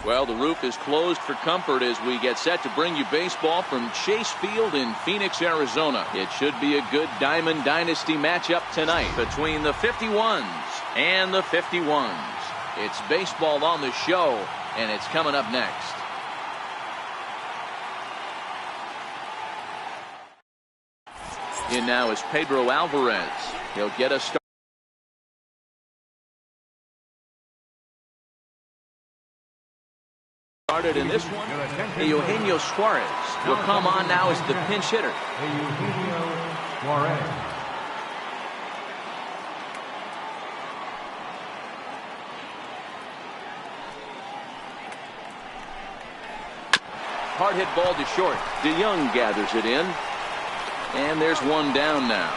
Well, the roof is closed for comfort as we get set to bring you baseball from Chase Field in Phoenix, Arizona. It should be a good Diamond Dynasty matchup tonight between the 51s and the 51s. It's baseball on the show, and it's coming up next. In now is Pedro Alvarez. He'll get us started in this one. Eugenio Suarez will come on now as the pinch hitter. Eugenio Suarez. Hard hit ball to short. DeYoung gathers it in. And there's one down now.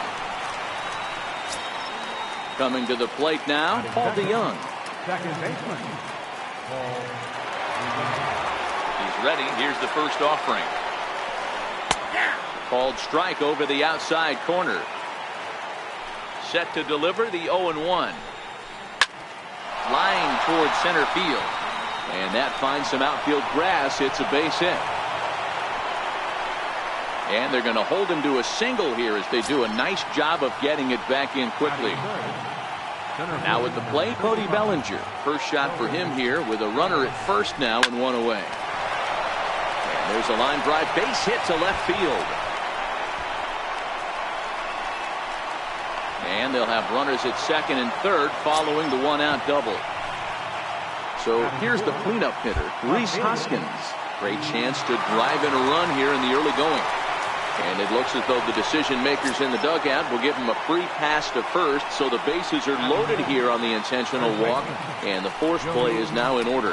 Coming to the plate now, Paul DeYoung. Second baseman, Paul DeYoung. He's ready. Here's the first offering. Called strike over the outside corner. Set to deliver the 0-1. Flying towards center field. And that finds some outfield grass. It's a base hit. And they're going to hold him to a single here as they do a nice job of getting it back in quickly. Now at the plate, Cody Bellinger. First shot for him here with a runner at first now and one away. And there's a line drive base hit to left field. And they'll have runners at second and third following the one-out double. So here's the cleanup hitter, Rhys Hoskins. Great chance to drive in a run here in the early going. And it looks as though the decision makers in the dugout will give him a free pass to first, so the bases are loaded here on the intentional walk, and the force play is now in order.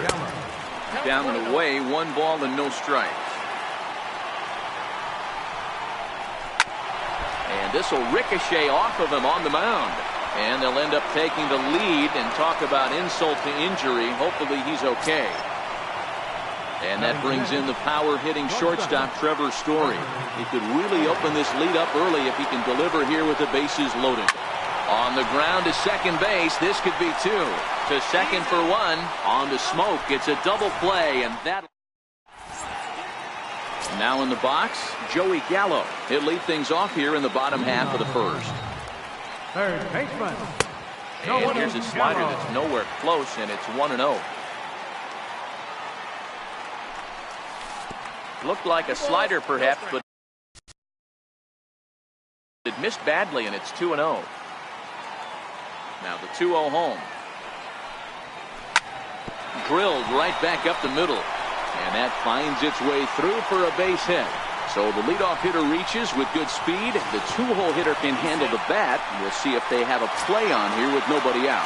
Down and away, 1 ball and no strikes. And this will ricochet off of him on the mound. And they'll end up taking the lead, and talk about insult to injury. Hopefully he's okay. And that brings in the power-hitting shortstop Trevor Story. He could really open this lead up early if he can deliver here with the bases loaded. On the ground to second base. This could be 2. To second for 1. On to Smoke. It's a double play, and that. Now in the box, Joey Gallo. He'll lead things off here in the bottom half of the first. Third baseman. And here's a slider that's nowhere close, and it's 1-0. Looked like a slider perhaps, but it missed badly, and it's 2-0. Now the 2-0 home. Drilled right back up the middle. And that finds its way through for a base hit. So the leadoff hitter reaches with good speed. The 2-hole hitter can handle the bat. We'll see if they have a play on here with nobody out.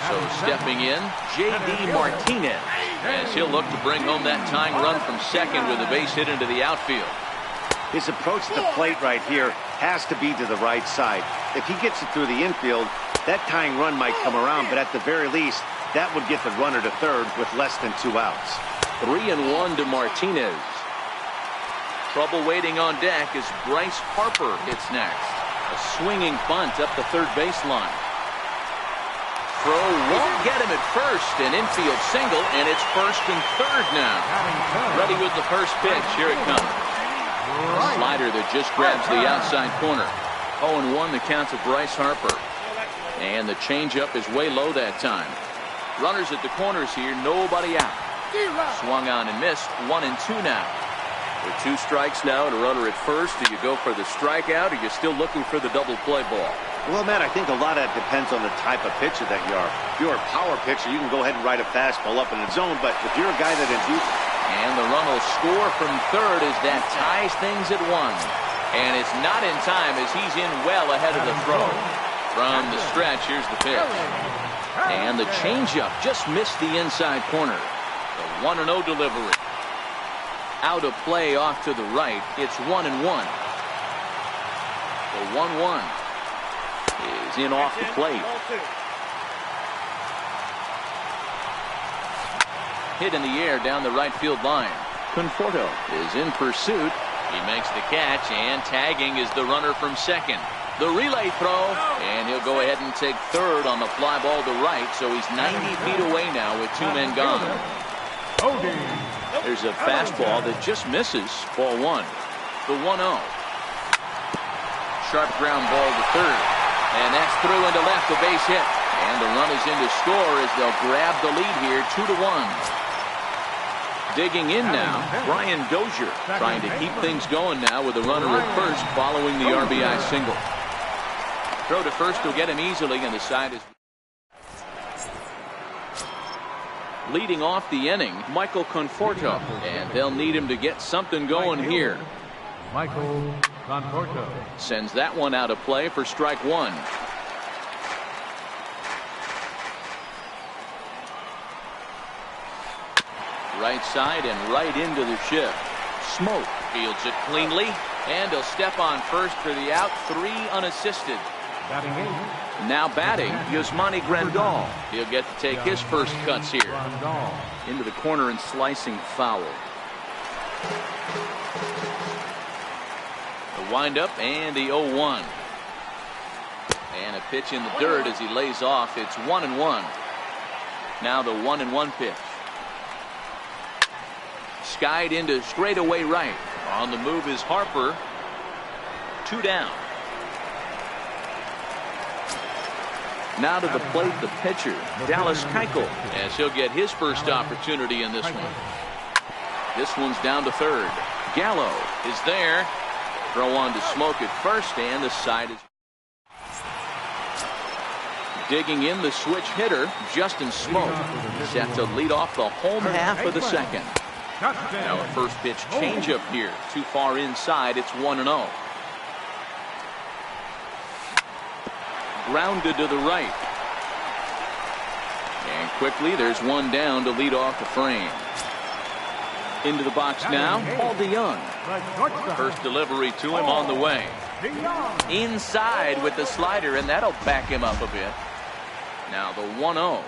So stepping in, J.D. Martinez, as he'll look to bring home that tying run from second with a base hit into the outfield. His approach to the plate right here has to be to the right side. If he gets it through the infield, that tying run might come around, but at the very least, that would get the runner to third with less than 2 outs. 3-1 to Martinez. Trouble waiting on deck as Bryce Harper hits next. A swinging bunt up the third baseline. Throw won't get him at first. An infield single, and it's first and third now. Ready with the first pitch. Here it comes. A slider that just grabs the outside corner. 0-1 the count to Bryce Harper. And the changeup is way low that time. Runners at the corners here, nobody out. Swung on and missed. 1-2 now. With 2 strikes now and a runner at first. Do you go for the strikeout, or are you still looking for the double play ball? Well, Matt, I think a lot of that depends on the type of pitcher that you are. If you're a power pitcher, you can go ahead and ride a fastball up in the zone. But if you're a guy that induces. And the run will score from third as that ties things at 1. And it's not in time as he's in well ahead of the throw. From the stretch, here's the pitch. And the changeup just missed the inside corner. The 1-0 delivery. Out of play off to the right. It's 1-1. The 1-1 is in off the plate. Hit in the air down the right field line. Conforto is in pursuit. He makes the catch, and tagging is the runner from second. The relay throw, and he'll go ahead and take third on the fly ball to right, so he's 90 feet away now with 2 men gone. There's a fastball that just misses, ball 1. The 1-0. Sharp ground ball to third, and that's through into left, a base hit. And the run is in to score as they'll grab the lead here, 2-1. Digging in now, Brian Dozier, trying to keep things going now with a runner at first following the RBI single. Throw to first will get him easily, and the side is leading off the inning, Michael Conforto, and they'll need him to get something going here. Michael Conforto sends that one out of play for strike 1. Right side and right into the shift. Smoke fields it cleanly, and he'll step on first for the out, 3 unassisted. batting 8. Now batting, Yasmani Grandal. He'll get to take his first cuts here. Grandal. Into the corner and slicing foul. The windup and the 0-1. And a pitch in the dirt as he lays off. It's 1-1. Now the 1-1 pitch. Skied into straightaway right. On the move is Harper. 2 down. Now to the plate, the pitcher, Dallas Keuchel, as he'll get his first opportunity in this one. This one's down to third. Gallo is there. Throw on to Smoke at first, and the side is digging in. The switch hitter, Justin Smoke, set to lead off the home half of the second. Now a first pitch changeup here, too far inside. It's 1-0. Grounded to the right. And quickly there's one down to lead off the frame. Into the box now, Paul DeYoung. First delivery to him on the way. Inside with the slider, and that'll back him up a bit. Now the 1-0.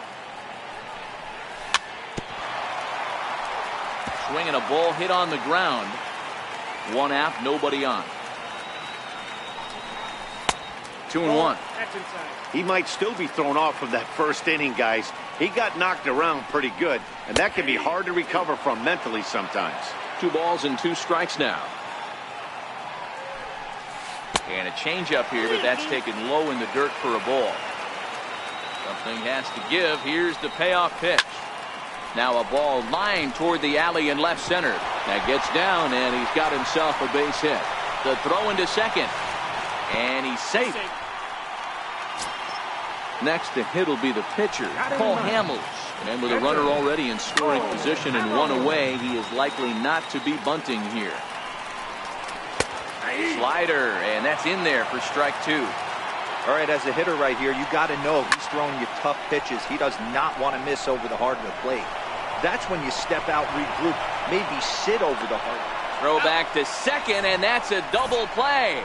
Swinging a ball hit on the ground. 1 out, nobody on. 2-1. He might still be thrown off from that first inning, guys. He got knocked around pretty good, and that can be hard to recover from mentally sometimes. 2 balls and 2 strikes now. And a changeup here, but that's taken low in the dirt for a ball. Something has to give. Here's the payoff pitch. Now a ball lined toward the alley in left center. That gets down, and he's got himself a base hit. The throw into second. And he's safe. Next to hit will be the pitcher, Cole Hamels. And with a runner already in scoring position and 1 away, he is likely not to be bunting here. Slider, and that's in there for strike 2. All right, as a hitter right here, you got to know he's throwing you tough pitches. He does not want to miss over the heart of the plate. That's when you step out, regroup, maybe sit over the heart. Throw back to second, and that's a double play.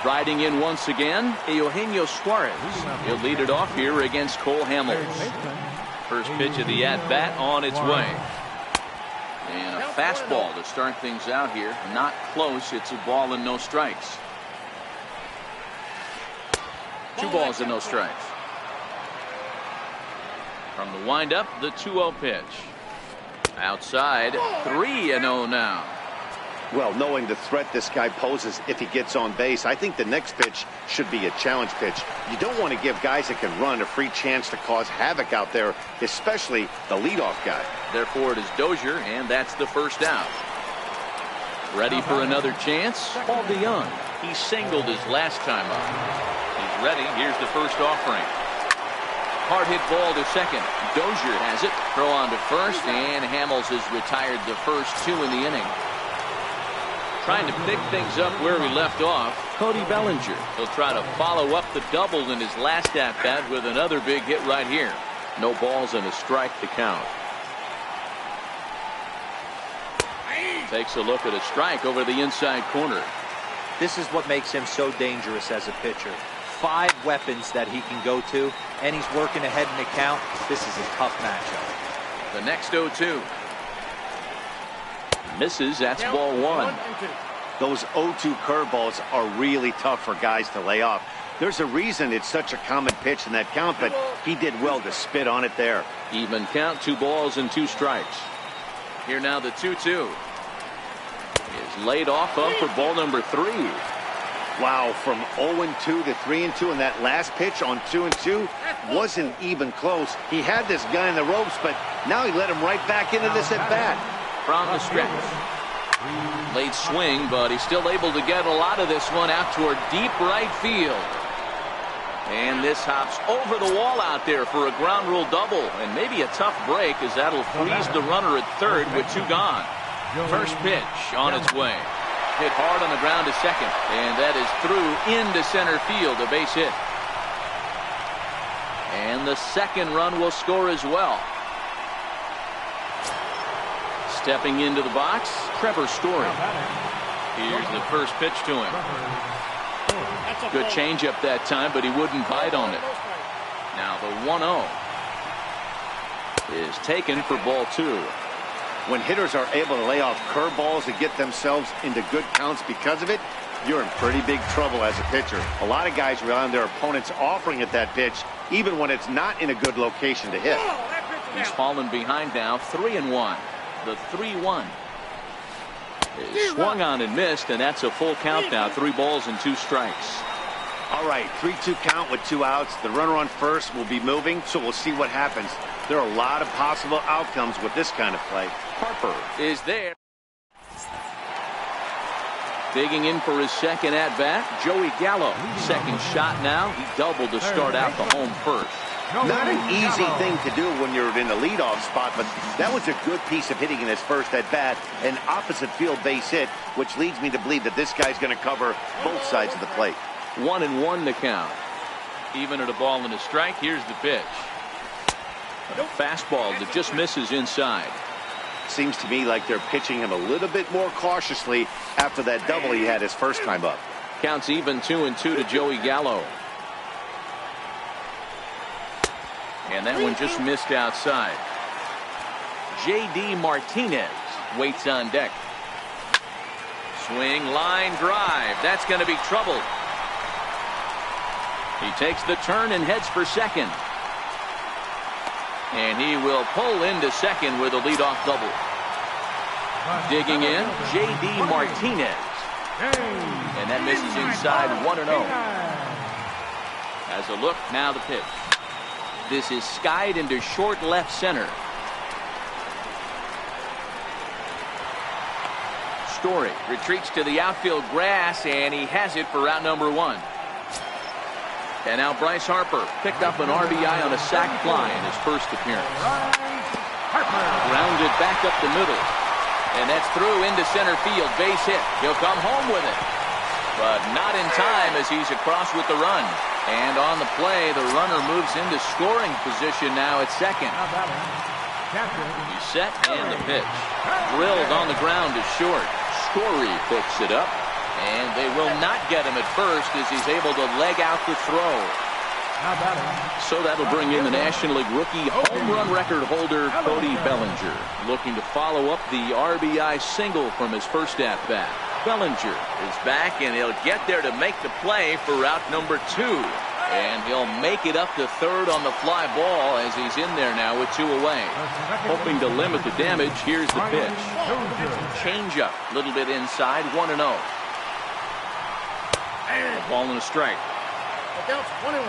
Riding in once again, Eugenio Suarez. He'll lead it off here against Cole Hamels. First pitch of the at-bat on its way. And a fastball to start things out here. Not close. It's a ball and no strikes. 2 balls and no strikes. From the windup, the 2-0 pitch. Outside, 3-0 now. Well, knowing the threat this guy poses if he gets on base, I think the next pitch should be a challenge pitch. You don't want to give guys that can run a free chance to cause havoc out there, especially the leadoff guy. Therefore, it is Dozier, and that's the first out. Ready for another chance? Paul DeYoung. He singled his last time up. He's ready. Here's the first offering. Hard hit ball to second. Dozier has it. Throw on to first, and Hamels has retired the first 2 in the inning. Trying to pick things up where we left off, Cody Bellinger. He'll try to follow up the double in his last at-bat with another big hit right here. No balls and a strike to count. Takes a look at a strike over the inside corner. This is what makes him so dangerous as a pitcher. 5 weapons that he can go to, and he's working ahead in the count. This is a tough matchup. The next 0-2. Misses. That's ball 1. Those 0-2 curveballs are really tough for guys to lay off. There's a reason it's such a common pitch in that count, but he did well to spit on it there. Even count, 2 balls and 2 strikes. Here now the 2-2 is laid off up for ball number 3. Wow, from 0-2 to 3-2, and that last pitch on 2-2 wasn't even close. He had this guy in the ropes, but now he let him right back into this at bat. From the stretch. Late swing, but he's still able to get a lot of this one out toward deep right field. And this hops over the wall out there for a ground rule double, and maybe a tough break as that'll freeze the runner at third with 2 gone. First pitch on its way. Hit hard on the ground to second, and that is through into center field, a base hit. And the second run will score as well. Stepping into the box, Trevor Story. Here's the first pitch to him. Good changeup that time, but he wouldn't bite on it. Now the 1-0 is taken for ball 2. When hitters are able to lay off curveballs and get themselves into good counts because of it, you're in pretty big trouble as a pitcher. A lot of guys rely on their opponents offering at that pitch, even when it's not in a good location to hit. He's fallen behind now, 3-1. The 3-1 is swung on and missed, and that's a full count now. 3 balls and 2 strikes. All right, 3-2 count with 2 outs. The runner on first will be moving, so we'll see what happens. There are a lot of possible outcomes with this kind of play. Harper is there. Digging in for his second at-bat, Joey Gallo. Second shot now. He doubled to start out the home first. Not an easy thing to do when you're in the leadoff spot, but that was a good piece of hitting in his first at-bat. An opposite field base hit, which leads me to believe that this guy's going to cover both sides of the plate. 1-1 to count. Even at a ball and a strike, here's the pitch. A fastball that just misses inside. Seems to me like they're pitching him a little bit more cautiously after that double he had his first time up. Counts even 2-2 to Joey Gallo. And that one just missed outside. J.D. Martinez waits on deck. Swing, line drive. That's going to be trouble. He takes the turn and heads for second. And he will pull into second with a leadoff double. Digging in, J.D. Martinez. And that misses inside, 1-0. As a look, now the pitch. This is skied into short left center. Story retreats to the outfield grass, and he has it for out number 1. And now Bryce Harper picked up an RBI on a sac fly in his first appearance. Grounded back up the middle. And that's through into center field. Base hit. He'll come home with it. But not in time as he's across with the run. And on the play, the runner moves into scoring position now at second. He's set and the pitch. Drilled on the ground to short. Story picks it up. And they will not get him at first as he's able to leg out the throw. So that'll bring in the National League rookie home run record holder Cody Bellinger, looking to follow up the RBI single from his first at-bat. Bellinger is back, and he'll get there to make the play for route number 2. And he'll make it up to third on the fly ball as he's in there now with 2 away. Hoping to limit the damage, here's the pitch. Change up, a little bit inside, 1-0. A ball and a strike. That's 1-1.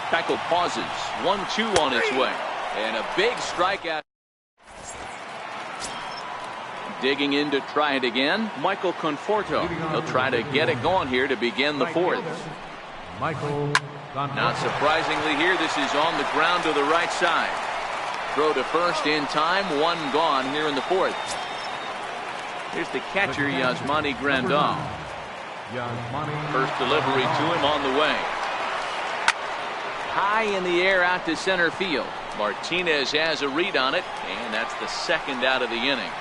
Keuchel pauses. 1-2 on its way. And a big strikeout. Digging in to try it again, Michael Conforto. He'll try to get it going here to begin the 4th. Not surprisingly here, this is on the ground to the right side. Throw to first in time, 1 gone here in the 4th. Here's the catcher, Yasmani Grandal. First delivery to him on the way. High in the air out to center field. Martinez has a read on it, and that's the second out of the inning.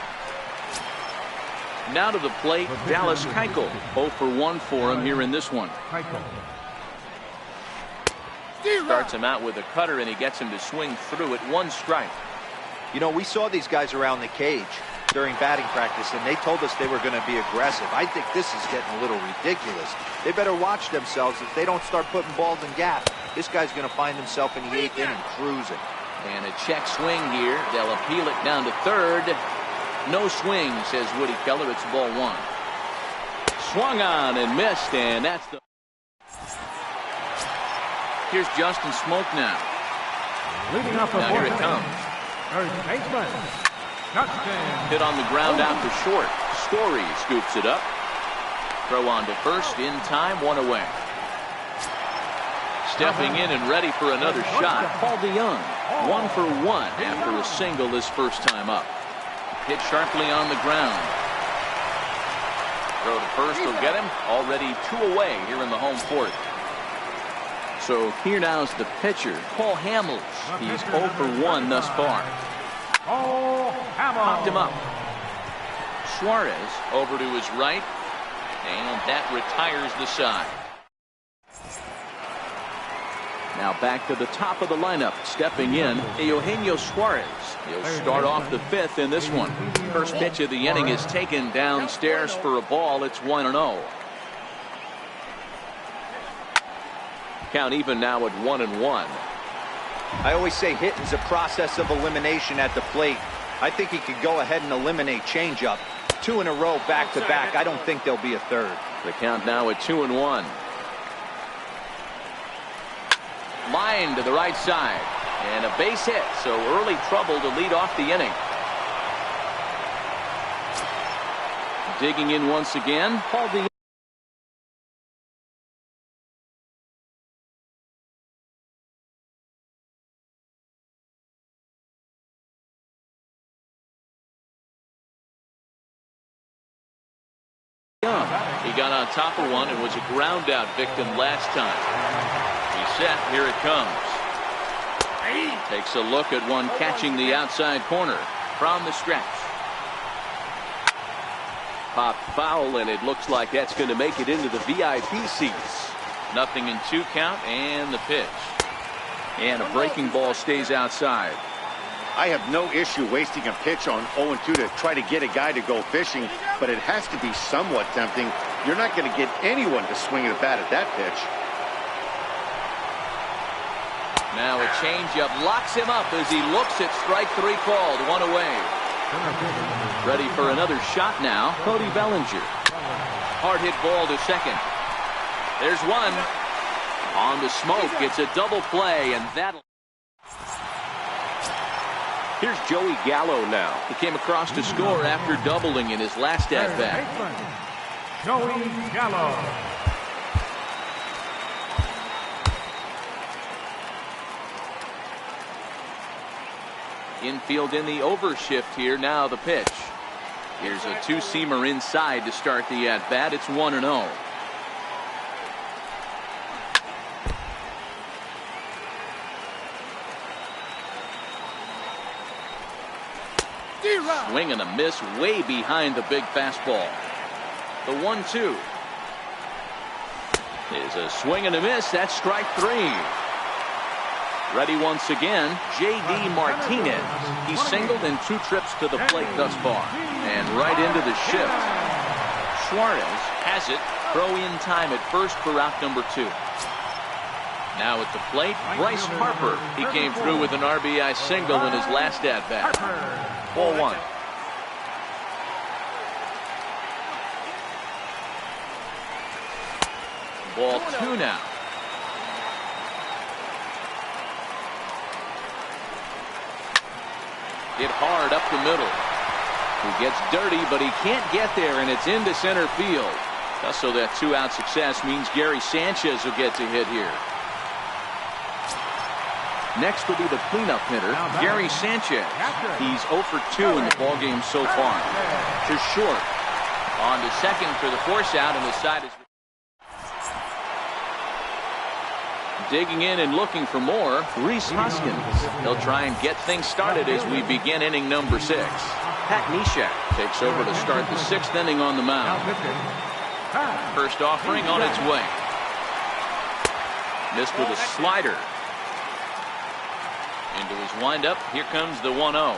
Now to the plate, Dallas Keuchel. 0 for 1 for him here in this one. Starts him out with a cutter, and he gets him to swing through it. 1 strike. You know, we saw these guys around the cage during batting practice, and they told us they were going to be aggressive. I think this is getting a little ridiculous. They better watch themselves. If they don't start putting balls in gaps, this guy's going to find himself in the 8th inning cruising. And a check swing here. They'll appeal it down to third. No swing, says Woody Keller. It's ball 1. Swung on and missed, and that's the... Here's Justin Smoke now. Leading off the Now here it comes. Third baseman. Justin. Hit on the ground out to short. Story scoops it up. Throw on to first in time, 1 away. Stepping in and ready for another shot, Paul DeYoung. 1 for 1 after a single his first time up. Hit sharply on the ground. Throw to first will get him. Already 2 away here in the home 4th. So here now is the pitcher, Paul Hamels. He's 0 for 1 thus far. Popped him up. Suarez over to his right, and that retires the side. Now back to the top of the lineup. Stepping in, Eugenio Suarez. He'll start off the 5th in this one. First pitch of the inning is taken downstairs for a ball. It's 1-0. Count even now at 1-1. I always say hitting's a process of elimination at the plate. I think he could go ahead and eliminate changeup. 2 in a row back to back. I don't think there'll be a third. The count now at 2-1. Line to the right side. And a base hit. So early trouble to lead off the inning. Digging in once again, Paul DeYoung. He got on top of one and was a ground out victim last time. He's set. Here it comes. Takes a look at one catching the outside corner from the stretch. Popped foul, and it looks like that's going to make it into the VIP seats. 0-2 count, and the pitch. And a breaking ball stays outside. I have no issue wasting a pitch on 0-2 to try to get a guy to go fishing, but it has to be somewhat tempting. You're not going to get anyone to swing at a bat at that pitch. Now a changeup locks him up as he looks at strike 3 called. 1 away. Ready for another shot now, Cody Bellinger. Hard hit ball to second. There's one. On to Smoke. It's a double play, and that'll... Here's Joey Gallo now. He came across to score after doubling in his last at-bat. Joey Gallo. Infield in the overshift here. Now the pitch. Here's a 2-seamer inside to start the at-bat. It's 1-0. Swing and a miss way behind the big fastball. The 1-2 is a swing and a miss. That's strike 3. Ready once again, J.D. Martinez. He's singled in 2 trips to the plate thus far. And right into the shift. Suarez has it. Throw in time at first for out number 2. Now at the plate, Bryce Harper. He came through with an RBI single in his last at-bat. Ball 1. Ball 2 now. Hit hard up the middle. He gets dirty, but he can't get there, and it's into center field. So that 2-out success means Gary Sanchez will get to hit here. Next will be the cleanup hitter, Gary Sanchez. He's 0 for 2 in the ballgame so far. To short. On to second for the force out, and the side is... Digging in and looking for more, Rhys Hoskins. He'll try and get things started as we begin inning number 6. Pat Neshek takes over to start the 6th inning on the mound. First offering on its way. Missed with a slider. Into his windup. Here comes the 1-0.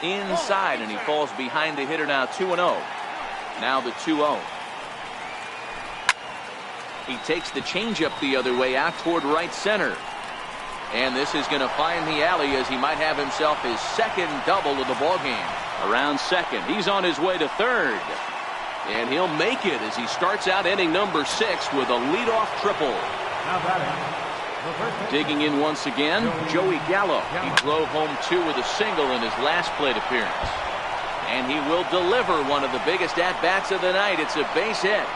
Inside, and he falls behind the hitter now. 2-0. Now the 2-0. He takes the changeup the other way out toward right center. And this is going to find the alley as he might have himself his second double of the ball game. Around second. He's on his way to third. And he'll make it as he starts out inning number 6 with a leadoff triple. Now batting. Digging in once again, Joey Gallo. He drove home 2 with a single in his last plate appearance. And he will deliver one of the biggest at-bats of the night. It's a base hit.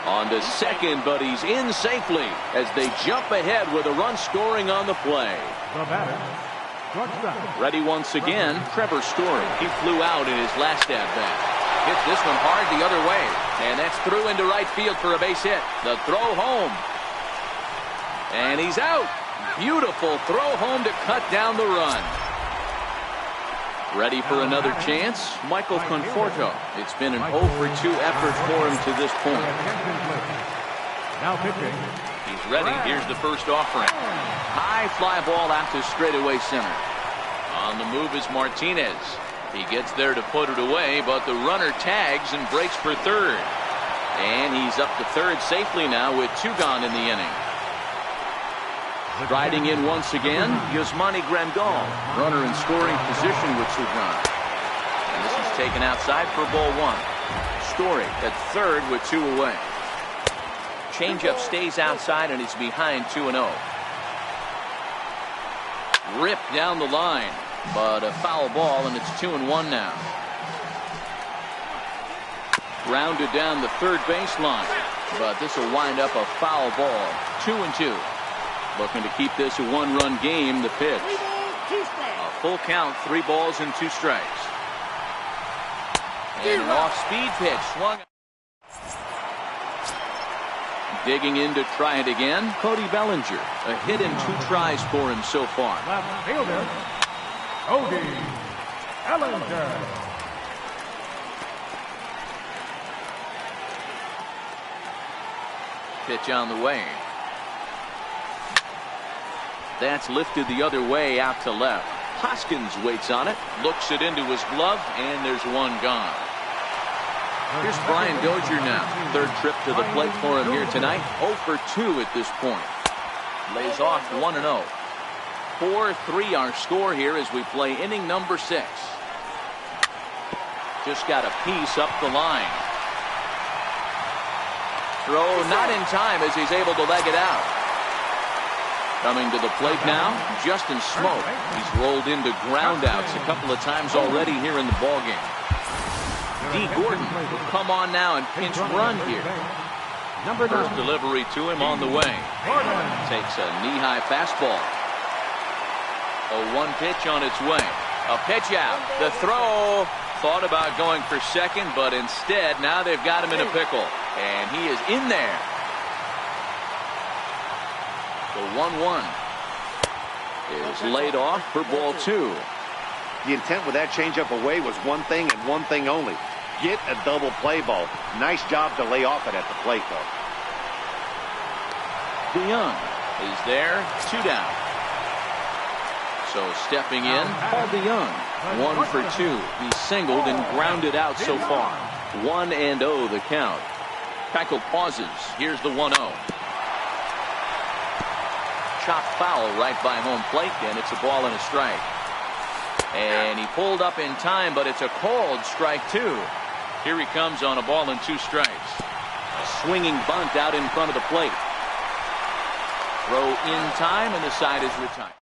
On to second, but he's in safely as they jump ahead with a run scoring on the play. The batter, shortstop. Ready once again, Trevor Story. He flew out in his last at-bat. Hits this one hard the other way. And that's through into right field for a base hit. The throw home. And he's out. Beautiful throw home to cut down the run. Ready for another chance, Michael Conforto. It's been an 0 for 2 effort for him to this point. Now pitching. He's ready. Here's the first offering. High fly ball out to straightaway center. On the move is Martinez. He gets there to put it away, but the runner tags and breaks for third. And he's up to third safely now with 2 gone in the inning. Riding in once again, Yasmani Grandal. Runner in scoring position with 2 runs. And this is taken outside for ball 1. Story at third with 2 away. Changeup stays outside and he's behind 2-0. Ripped down the line, but a foul ball and it's 2-1 now. Grounded down the third baseline, but this will wind up a foul ball. 2-2. Looking to keep this a 1-run game. The pitch. A full count, 3 balls and 2 strikes. And an off-speed pitch swung. Digging in to try it again, Cody Bellinger. A hit in 2 tries for him so far. Left fielder, Cody Bellinger. Pitch on the way. That's lifted the other way out to left. Hoskins waits on it, looks it into his glove, and there's 1 gone. Here's Brian Dozier now. Third trip to the plate for him here tonight. 0 for 2 at this point. Lays off 1-0. 4-3 our score here as we play inning number 6. Just got a piece up the line. Throw not in time as he's able to leg it out. Coming to the plate now, Justin Smoke. He's rolled into groundouts a couple of times already here in the ballgame. D. Gordon will come on now and pinch run here. First delivery to him on the way. Takes a knee-high fastball. A 1 pitch on its way. A pitch out. The throw. Thought about going for second, but instead now they've got him in a pickle. And he is in there. The 1-1 is laid off for ball 2. The intent with that changeup away was one thing and one thing only. Get a double play ball. Nice job to lay off it at the plate, though. DeYoung is there. 2 down. So stepping in, Paul DeYoung. 1 for 2. He's singled and grounded out so far. 1-0 the count. Keuchel pauses. Here's the 1-0. Chopped foul right by home plate, and it's a ball and a strike. And he pulled up in time, but it's a called strike 2. Here he comes on a ball and 2 strikes. A swinging bunt out in front of the plate. Throw in time, and the side is retired.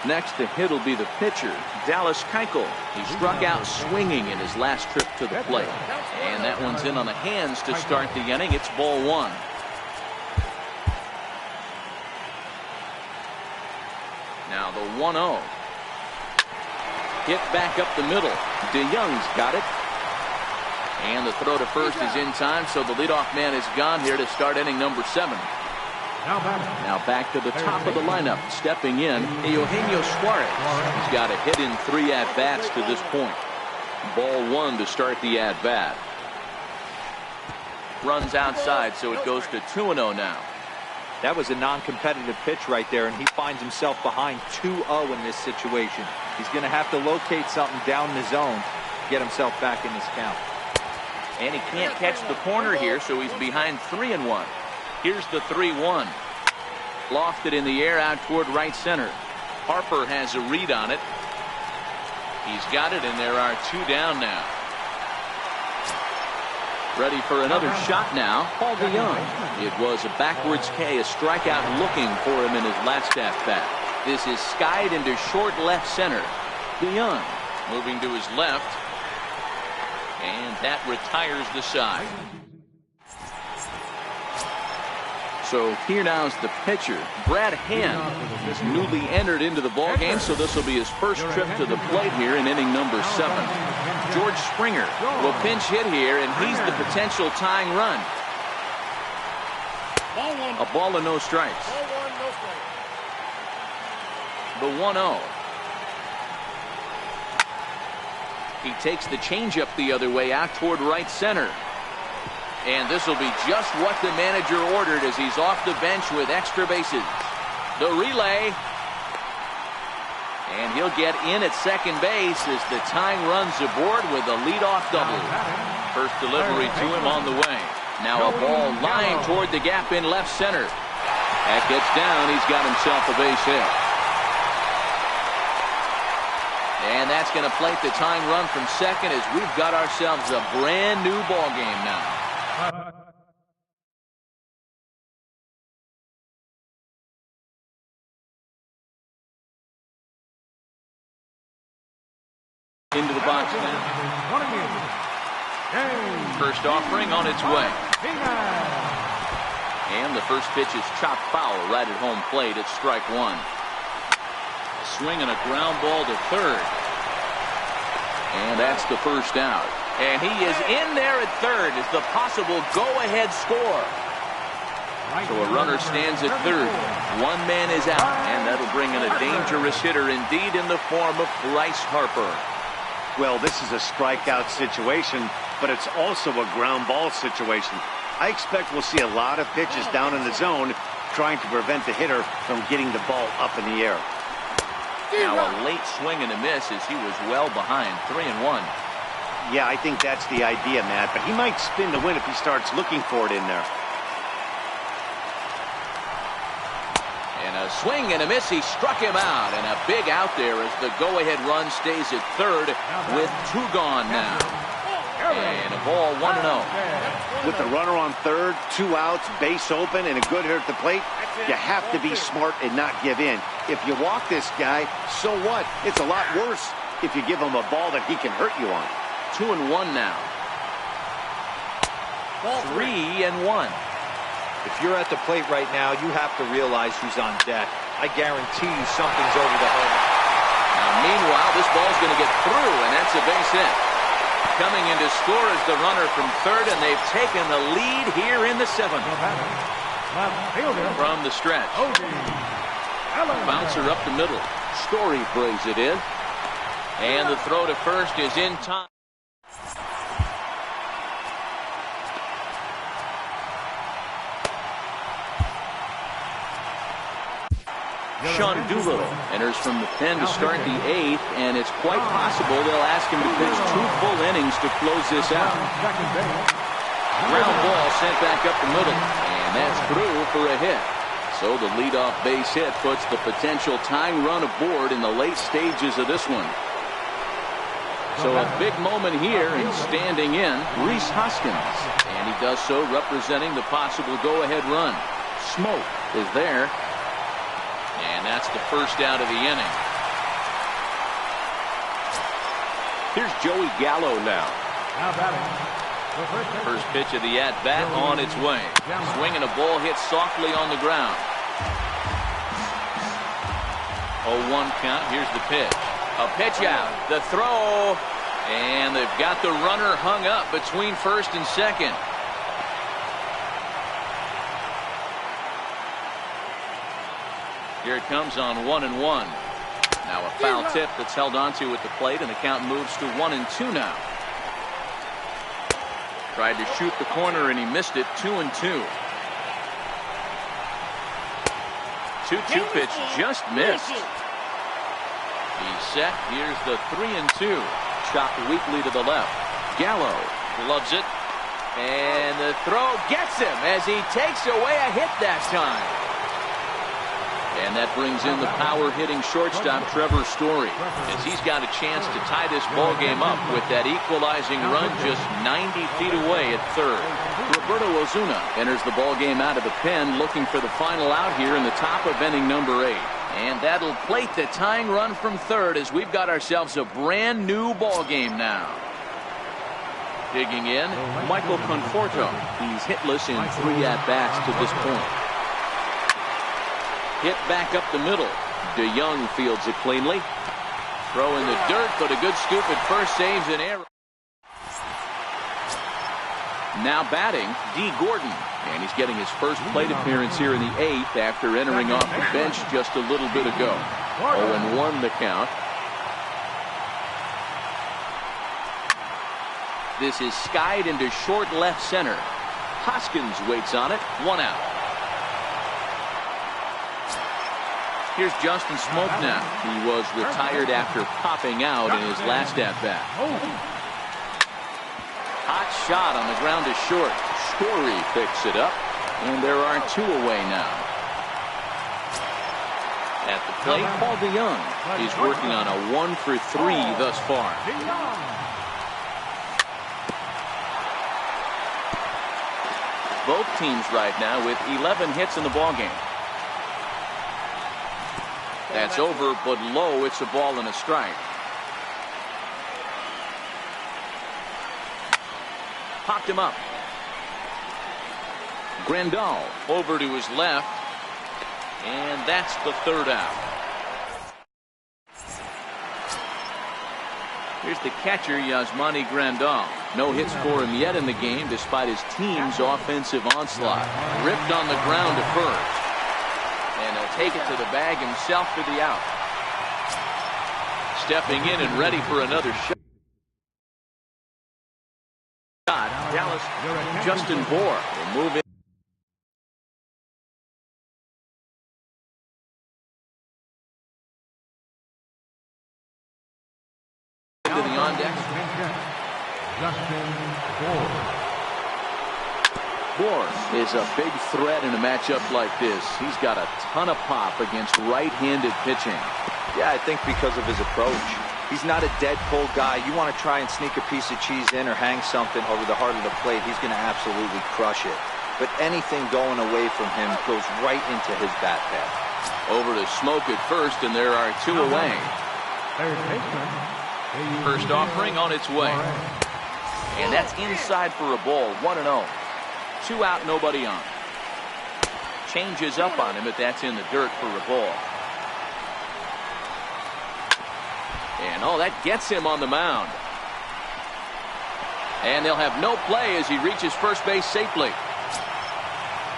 Next to hit will be the pitcher, Dallas Keuchel. He struck out swinging in his last trip to the plate. And that one's in on the hands to start the inning. It's ball 1. Now the 1-0. Hit back up the middle. DeYoung's got it. And the throw to first is in time, so the leadoff man is gone here to start inning number 7. Now back to the top of the lineup. Stepping in, Eugenio Suarez. He's got a hit in 3 at-bats to this point. Ball 1 to start the at-bat. Runs outside, so it goes to 2-0 now. That was a non-competitive pitch right there, and he finds himself behind 2-0 in this situation. He's going to have to locate something down in the zone to get himself back in this count. And he can't catch the corner here, so he's behind 3-1. Here's the 3-1. Lofted in the air out toward right center. Harper has a read on it. He's got it, and there are 2 down now. Ready for another shot now, Paul DeYoung. It was a backwards K, a strikeout looking for him in his last at-bat. This is skied into short left center. DeYoung moving to his left, and that retires the side. So here now is the pitcher, Brad Hand. He's newly entered into the ballgame, so this will be his first trip to the plate here in inning number 7. George Springer will pinch hit here, and he's the potential tying run. A ball and no strikes. The 1-0. He takes the changeup the other way out toward right center. And this will be just what the manager ordered as he's off the bench with extra bases. The relay. And he'll get in at second base as the tying runs aboard with a leadoff double. First delivery to him on the way. Now a ball lined toward the gap in left center. That gets down. He's got himself a base hit. And that's going to plate the tying run from second as we've got ourselves a brand new ball game now. Into the box now. First offering on its way. And the first pitch is chopped foul right at home plate at strike 1. A swing and a ground ball to third. And that's the first out. And he is in there at third as the possible go-ahead score. So a runner stands at third. One man is out, and that'll bring in a dangerous hitter indeed in the form of Bryce Harper. Well, this is a strikeout situation, but it's also a ground ball situation. I expect we'll see a lot of pitches down in the zone trying to prevent the hitter from getting the ball up in the air. Now a late swing and a miss as he was well behind, 3-1. Yeah, I think that's the idea, Matt, but he might spin the win if he starts looking for it in there. And a swing and a miss. He struck him out, and a big out there as the go-ahead run stays at third with 2 gone now. And a ball 1-0. With the runner on third, 2 outs, base open, and a good hitter at the plate, you have to be smart and not give in. If you walk this guy, so what? It's a lot worse if you give him a ball that he can hurt you on. 2-1 now. 3-1. If you're at the plate right now, you have to realize who's on deck. I guarantee you something's over the hurdle. Now, meanwhile, this ball's going to get through, and that's a base hit. Coming in to score is the runner from third, and they've taken the lead here in the 7th. From the stretch. Bouncer up the middle. Story brings it in. And the throw to first is in time. Sean Doolittle enters from the pen to start the 8th, and it's quite possible they'll ask him to pitch 2 full innings to close this out. Ground ball sent back up the middle, and that's through for a hit. So the leadoff base hit puts the potential tying run aboard in the late stages of this one. So a big moment here in standing in, Rhys Hoskins, and he does so representing the possible go-ahead run. Smoke is there. And that's the first out of the inning. Here's Joey Gallo now. First pitch of the at-bat on its way. Swinging a ball hit softly on the ground. 0-1 count. Here's the pitch. A pitch out. The throw. And they've got the runner hung up between first and second. Here it comes on 1-1. Now a foul tip that's held onto at the plate, and the count moves to 1-2 now. Tried to shoot the corner, and he missed it. 2-2. 2-2 pitch just missed. He's set. Here's the 3-2. Chopped weakly to the left. Gallo gloves it. And the throw gets him as he takes away a hit that time. And that brings in the power-hitting shortstop, Trevor Story, as he's got a chance to tie this ball game up with that equalizing run just 90 feet away at third. Roberto Osuna enters the ball game out of the pen, looking for the final out here in the top of inning number 8. And that'll plate the tying run from third as we've got ourselves a brand new ball game now. Digging in, Michael Conforto. He's hitless in 3 at-bats to this point. Hit back up the middle. DeYoung fields it cleanly. Throw in the dirt, but a good scoop at first saves an error. Now batting, D. Gordon. And he's getting his first plate appearance here in the 8th after entering off the bench just a little bit ago. 0-1 the count. This is skied into short left center. Hoskins waits on it. 1 out. Here's Justin Smoke now. He was retired after popping out in his last at-bat. Hot shot on the ground to short. Story picks it up, and there are 2 away now. At the plate, Paul DeYoung. He's working on a 1-for-3 thus far. Both teams right now with 11 hits in the ballgame. That's over, but low. It's a ball and a strike. Popped him up. Grandal over to his left. And that's the 3rd out. Here's the catcher, Yasmani Grandal. No hits for him yet in the game despite his team's offensive onslaught. Ripped on the ground to first. And he'll take it to the bag himself for the out. Stepping in and ready for another shot. Dallas, Justin Bohr will move in. To the on-deck. Justin Bohr. Bohr is a big threat in a matchup like this. He's got a ton of pop against right-handed pitching. Yeah, I think because of his approach. He's not a dead pull guy. You want to try and sneak a piece of cheese in or hang something over the heart of the plate, he's going to absolutely crush it. But anything going away from him goes right into his bat path. Over to Smoke at first, and there are 2 away. First offering on its way. And that's inside for a ball. 1-0. 2 out, nobody on. Changes up on him, but that's in the dirt for a ball. And that gets him on the mound. And they'll have no play as he reaches first base safely.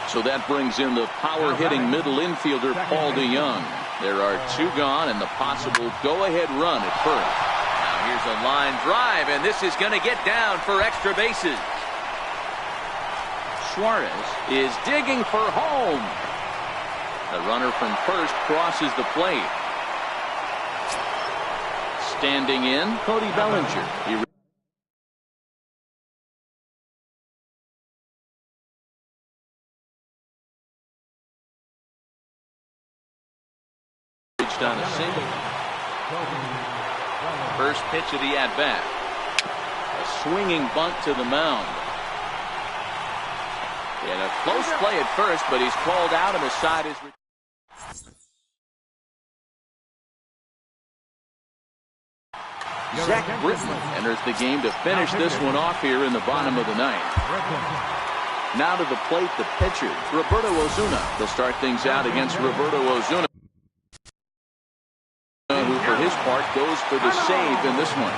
So that brings in the power-hitting middle infielder, Paul DeYoung. There are 2 gone and the possible go-ahead run at first. Now here's a line drive, and this is going to get down for extra bases. Suarez is digging for home. The runner from first crosses the plate. Standing in, Cody Bellinger. He reached on a single. First pitch of the at-bat. A swinging bunt to the mound. And a close play at first, but he's called out and the side is... Zach Britton enters the game to finish this one off here in the bottom of the 9th. Now to the plate, the pitcher, Roberto Osuna. They'll start things out against Roberto Osuna, who for his part goes for the save in this one.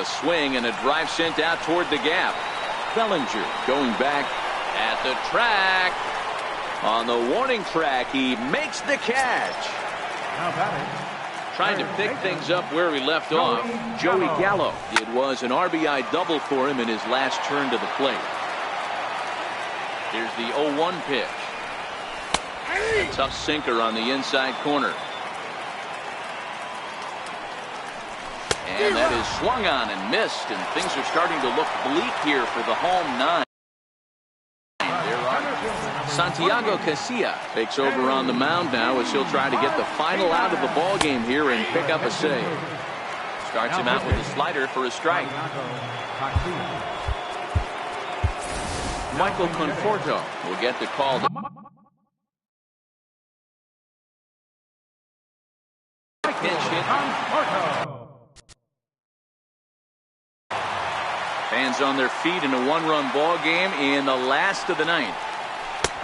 A swing and a drive sent out toward the gap. Bellinger going back at the track. On the warning track, he makes the catch. Trying to pick things up where he left off, Joey Gallo. It was an RBI double for him in his last turn to the plate. Here's the 0-1 pitch. A tough sinker on the inside corner. And that is swung on and missed, and things are starting to look bleak here for the home nine. Santiago Casilla takes over on the mound now as he'll try to get the final out of the ball game here and pick up a save. Starts him out with a slider for a strike. Michael Conforto will get the call. Fans on their feet in a one-run ball game in the last of the ninth.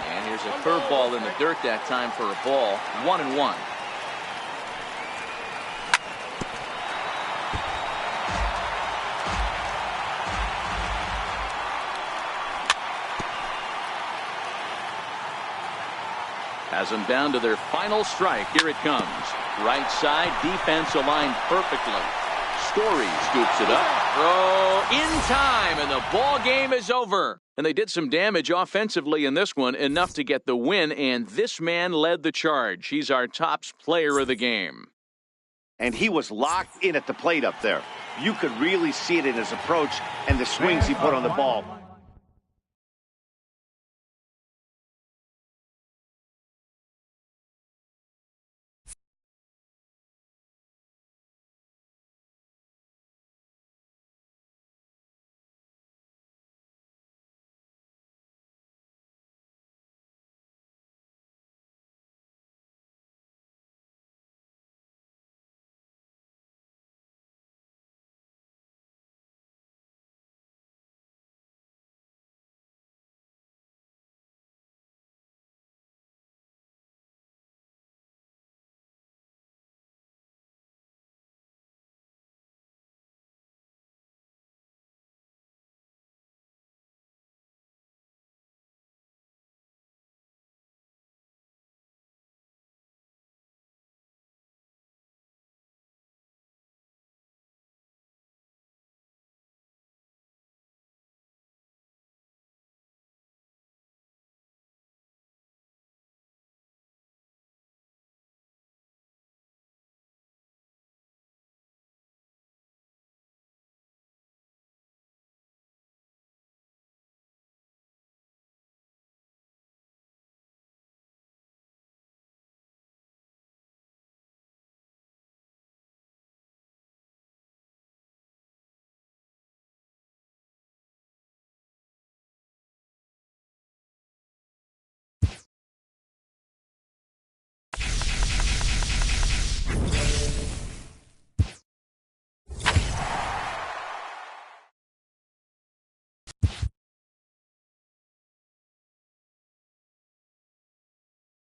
And here's a curveball in the dirt that time for a ball. 1-1. Has them down to their final strike. Here it comes. Right side, defense aligned perfectly. Story scoops it up. Throw in time, and the ball game is over. And they did some damage offensively in this one, enough to get the win, and this man led the charge. He's our top player of the game. And he was locked in at the plate up there. You could really see it in his approach and the swings he put on the ball.